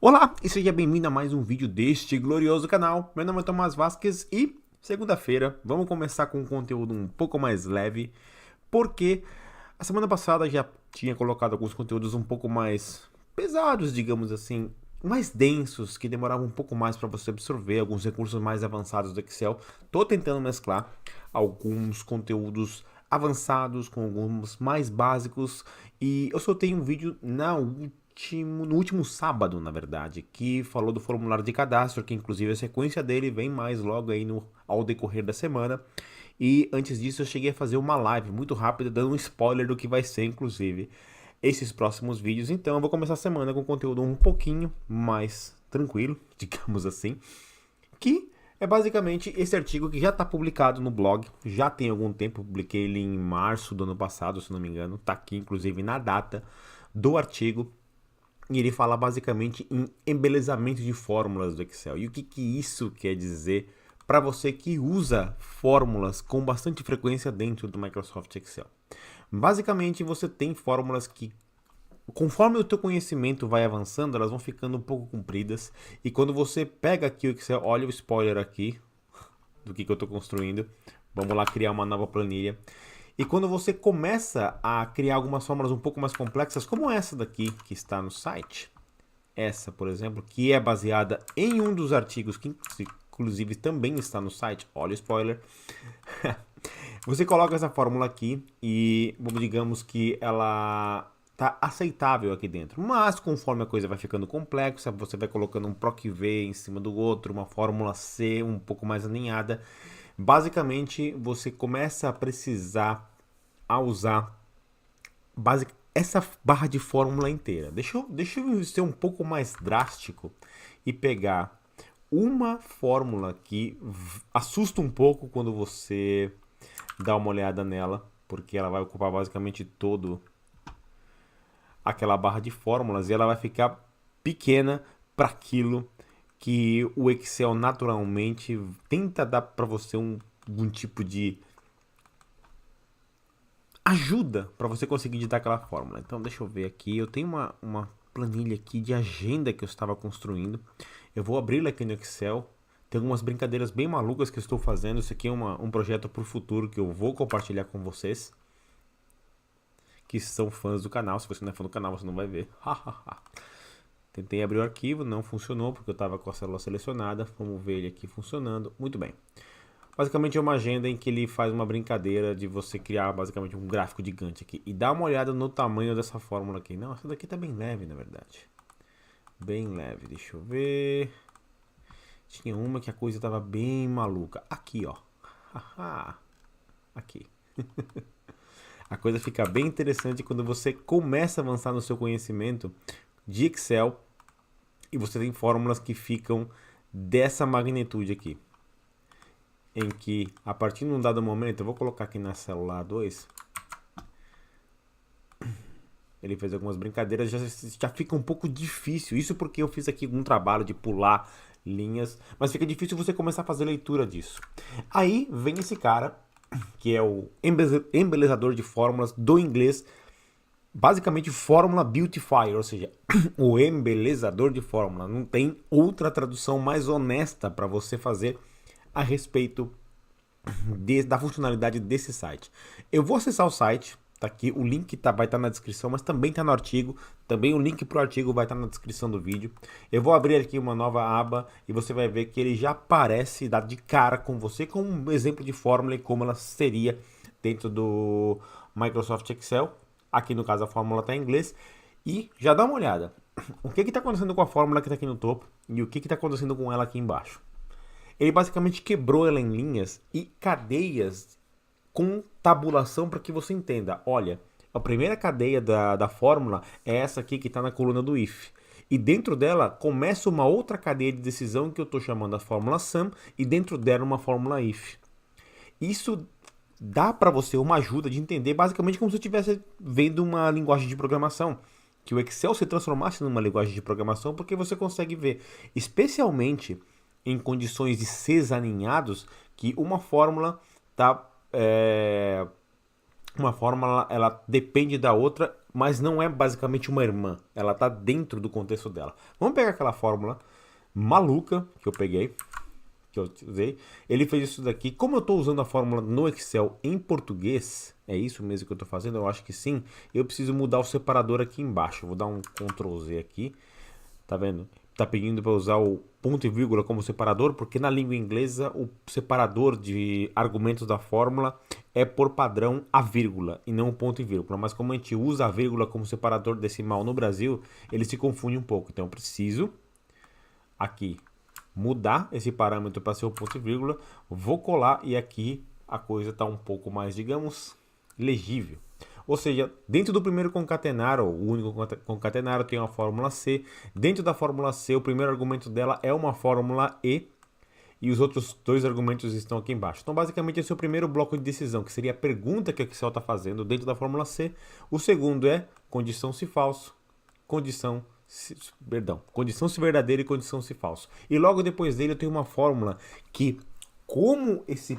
Olá e seja bem-vindo a mais um vídeo deste glorioso canal. Meu nome é Tomás Vasquez e segunda-feira vamos começar com um conteúdo um pouco mais leve, porque a semana passada já tinha colocado alguns conteúdos um pouco mais pesados, digamos assim, mais densos, que demoravam um pouco mais para você absorver, alguns recursos mais avançados do Excel. Tô tentando mesclar alguns conteúdos avançados com alguns mais básicos e eu soltei um vídeo no último sábado, na verdade, que falou do formulário de cadastro, que inclusive a sequência dele vem mais logo aí ao decorrer da semana. E antes disso eu cheguei a fazer uma live muito rápida, dando um spoiler do que vai ser, inclusive, esses próximos vídeos. Então eu vou começar a semana com conteúdo um pouquinho mais tranquilo, digamos assim, que é basicamente esse artigo que já está publicado no blog, já tem algum tempo, publiquei ele em março do ano passado, se não me engano, está aqui inclusive na data do artigo. E ele fala basicamente em embelezamento de fórmulas do Excel. E o que isso quer dizer para você que usa fórmulas com bastante frequência dentro do Microsoft Excel? Basicamente, você tem fórmulas que, conforme o teu conhecimento vai avançando, elas vão ficando um pouco compridas. E quando você pega aqui o Excel, olha o spoiler aqui do que eu estou construindo. Vamos lá criar uma nova planilha. E quando você começa a criar algumas fórmulas um pouco mais complexas, como essa daqui que está no site, essa, por exemplo, que é baseada em um dos artigos que inclusive também está no site, olha o spoiler, você coloca essa fórmula aqui e digamos que ela está aceitável aqui dentro, mas conforme a coisa vai ficando complexa, você vai colocando um PROC-V em cima do outro, uma fórmula C um pouco mais alinhada. Basicamente, você começa a precisar usar essa barra de fórmula inteira. Deixa eu ser um pouco mais drástico e pegar uma fórmula que assusta um pouco quando você dá uma olhada nela, porque ela vai ocupar basicamente todo aquela barra de fórmulas e ela vai ficar pequena para aquilo que o Excel naturalmente tenta dar para você algum tipo de ajuda para você conseguir digitar aquela fórmula. Então deixa eu ver aqui, eu tenho uma planilha aqui de agenda que eu estava construindo. Eu vou abri-la aqui no Excel. Tem algumas brincadeiras bem malucas que eu estou fazendo. Isso aqui é um projeto para o futuro que eu vou compartilhar com vocês que são fãs do canal. Se você não é fã do canal, você não vai ver. Tentei abrir o arquivo, não funcionou porque eu estava com a célula selecionada. Vamos ver ele aqui funcionando. Muito bem. Basicamente é uma agenda em que ele faz uma brincadeira de você criar basicamente um gráfico gigante aqui. E dá uma olhada no tamanho dessa fórmula aqui. Não, essa daqui tá bem leve, na verdade. Bem leve, deixa eu ver. Tinha uma que a coisa tava bem maluca. Aqui, ó. Aqui. A coisa fica bem interessante quando você começa a avançar no seu conhecimento de Excel e você tem fórmulas que ficam dessa magnitude aqui. Em que, a partir de um dado momento, eu vou colocar aqui na célula 2, ele fez algumas brincadeiras, já fica um pouco difícil. Isso porque eu fiz aqui um trabalho de pular linhas, mas fica difícil você começar a fazer leitura disso. Aí vem esse cara, que é o embelezador de fórmulas do inglês, basicamente Fórmula Beautifier, ou seja, o embelezador de fórmula. Não tem outra tradução mais honesta para você fazer a respeito da funcionalidade desse site. Eu vou acessar o site, tá aqui, o link vai estar na descrição, mas também está no artigo, também o link para o artigo vai estar na descrição do vídeo. Eu vou abrir aqui uma nova aba e você vai ver que ele já aparece, dá de cara com você, com um exemplo de fórmula e como ela seria dentro do Microsoft Excel. Aqui no caso a fórmula está em inglês e já dá uma olhada. O que está acontecendo com a fórmula que está aqui no topo e o que está acontecendo com ela aqui embaixo. Ele basicamente quebrou ela em linhas e cadeias com tabulação para que você entenda. Olha, a primeira cadeia da fórmula é essa aqui que está na coluna do if. E dentro dela começa uma outra cadeia de decisão que eu estou chamando a fórmula sum e dentro dela uma fórmula if. Isso dá para você uma ajuda de entender basicamente como se você estivesse vendo uma linguagem de programação. Que o Excel se transformasse numa linguagem de programação porque você consegue ver, especialmente em condições de Cs alinhados, que uma fórmula ela depende da outra mas não é basicamente uma irmã. Ela está dentro do contexto dela. Vamos pegar aquela fórmula maluca que eu peguei, que eu usei. Ele fez isso daqui. Como eu estou usando a fórmula no Excel em português, é isso mesmo que eu estou fazendo? Eu acho que sim. Eu preciso mudar o separador aqui embaixo. Vou dar um Ctrl Z aqui. Tá vendo? Tá pedindo para usar o ponto e vírgula como separador, porque na língua inglesa o separador de argumentos da fórmula é por padrão a vírgula e não o ponto e vírgula. Mas como a gente usa a vírgula como separador decimal no Brasil, ele se confunde um pouco. Então eu preciso aqui mudar esse parâmetro para ser o ponto e vírgula. Vou colar e aqui a coisa está um pouco mais, digamos, legível. Ou seja, dentro do primeiro concatenário, o único concatenário, tem uma fórmula C. Dentro da fórmula C, o primeiro argumento dela é uma fórmula E. E os outros dois argumentos estão aqui embaixo. Então, basicamente, esse é o primeiro bloco de decisão, que seria a pergunta que o Excel está fazendo dentro da fórmula C. O segundo é condição se falso, condição se verdadeira e condição se falso. E logo depois dele eu tenho uma fórmula que, como esse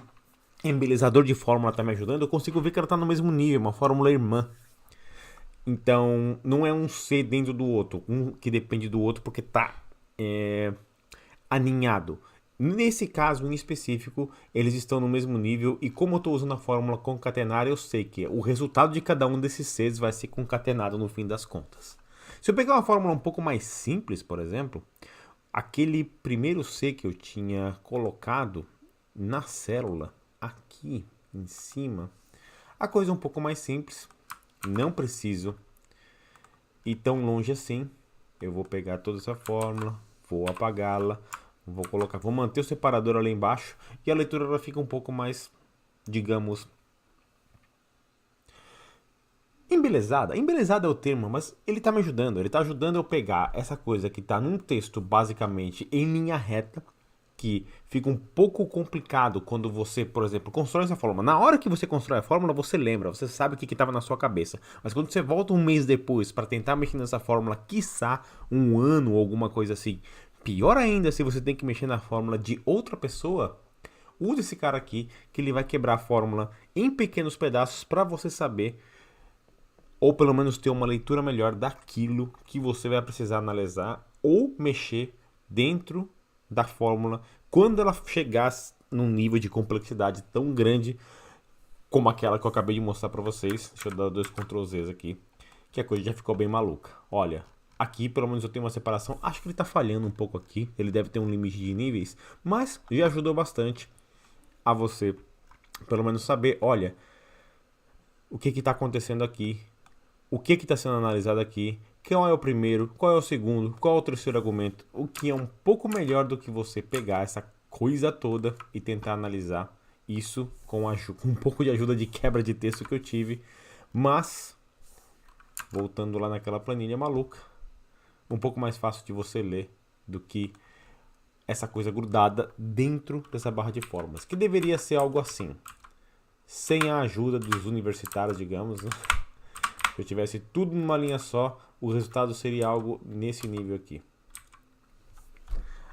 embelezador de fórmula está me ajudando, eu consigo ver que ela está no mesmo nível, uma fórmula irmã. Então, não é um C dentro do outro, um que depende do outro, porque está aninhado. Nesse caso em específico, eles estão no mesmo nível, e como eu estou usando a fórmula concatenária, eu sei que o resultado de cada um desses Cs vai ser concatenado no fim das contas. Se eu pegar uma fórmula um pouco mais simples, por exemplo, aquele primeiro C que eu tinha colocado na célula, aqui em cima, a coisa é um pouco mais simples, não preciso ir tão longe assim. Eu vou pegar toda essa fórmula, vou apagá-la, vou manter o separador ali embaixo e a leitura ela fica um pouco mais, digamos, embelezada. Embelezada é o termo, mas ele está me ajudando. Ele está ajudando eu pegar essa coisa que está num texto basicamente em linha reta, que fica um pouco complicado quando você, por exemplo, constrói essa fórmula. Na hora que você constrói a fórmula, você lembra, você sabe o que estava na sua cabeça. Mas quando você volta um mês depois para tentar mexer nessa fórmula, quiçá um ano ou alguma coisa assim, pior ainda se você tem que mexer na fórmula de outra pessoa, use esse cara aqui, que ele vai quebrar a fórmula em pequenos pedaços para você saber, ou pelo menos ter uma leitura melhor daquilo que você vai precisar analisar ou mexer dentro da fórmula quando ela chegar num nível de complexidade tão grande como aquela que eu acabei de mostrar para vocês. Deixa eu dar 2 Ctrl Z aqui, que a coisa já ficou bem maluca. Olha, aqui pelo menos eu tenho uma separação. Acho que ele está falhando um pouco aqui, ele deve ter um limite de níveis, mas já ajudou bastante a você pelo menos saber, olha, o que está acontecendo aqui, o que está sendo analisado aqui, qual é o primeiro, qual é o segundo, qual é o terceiro argumento, o que é um pouco melhor do que você pegar essa coisa toda e tentar analisar isso com um pouco de ajuda de quebra de texto que eu tive. Mas, voltando lá naquela planilha maluca, um pouco mais fácil de você ler do que essa coisa grudada dentro dessa barra de fórmulas, que deveria ser algo assim, sem a ajuda dos universitários, digamos, né? Se eu tivesse tudo numa linha só, o resultado seria algo nesse nível aqui.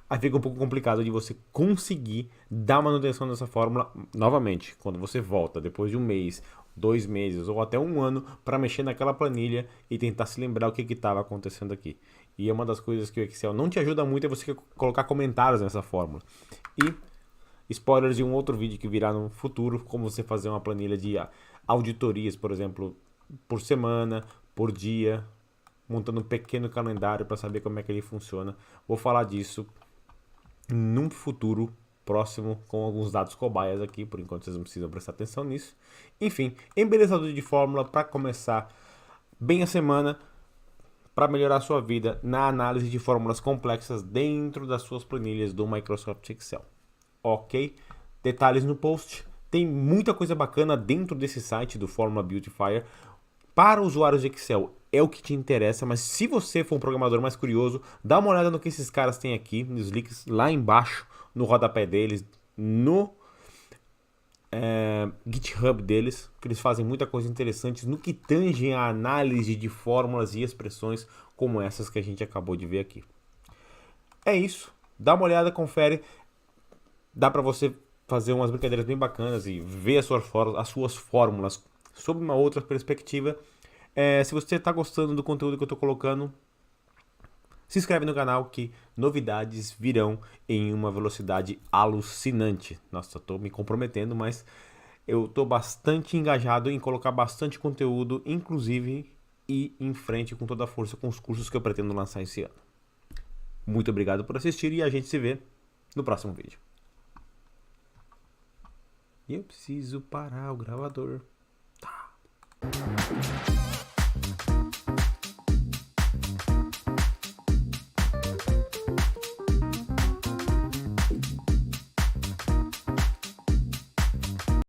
Aí fica um pouco complicado de você conseguir dar manutenção dessa fórmula novamente, quando você volta depois de um mês, 2 meses ou até um ano para mexer naquela planilha e tentar se lembrar o que estava acontecendo aqui. E é uma das coisas que o Excel não te ajuda muito é você colocar comentários nessa fórmula. E spoilers de um outro vídeo que virá no futuro, como você fazer uma planilha de auditorias, por exemplo, por semana, por dia, montando um pequeno calendário para saber como é que ele funciona. Vou falar disso num futuro próximo com alguns dados cobaias aqui, por enquanto vocês não precisam prestar atenção nisso. Enfim, embelezador de fórmula para começar bem a semana, para melhorar a sua vida na análise de fórmulas complexas dentro das suas planilhas do Microsoft Excel. Ok? Detalhes no post. Tem muita coisa bacana dentro desse site do Fórmula Beautifier. Para usuários de Excel é o que te interessa, mas se você for um programador mais curioso, dá uma olhada no que esses caras têm aqui, nos links lá embaixo, no rodapé deles, no GitHub deles, que eles fazem muita coisa interessante no que tange a análise de fórmulas e expressões como essas que a gente acabou de ver aqui. É isso, dá uma olhada, confere, dá para você fazer umas brincadeiras bem bacanas e ver as suas fórmulas sob uma outra perspectiva. Se você tá gostando do conteúdo que eu tô colocando, se inscreve no canal que novidades virão em uma velocidade alucinante. Nossa, eu tô me comprometendo, mas eu tô bastante engajado em colocar bastante conteúdo, inclusive ir em frente com toda a força com os cursos que eu pretendo lançar esse ano. Muito obrigado por assistir e a gente se vê no próximo vídeo. E eu preciso parar o gravador. Tá.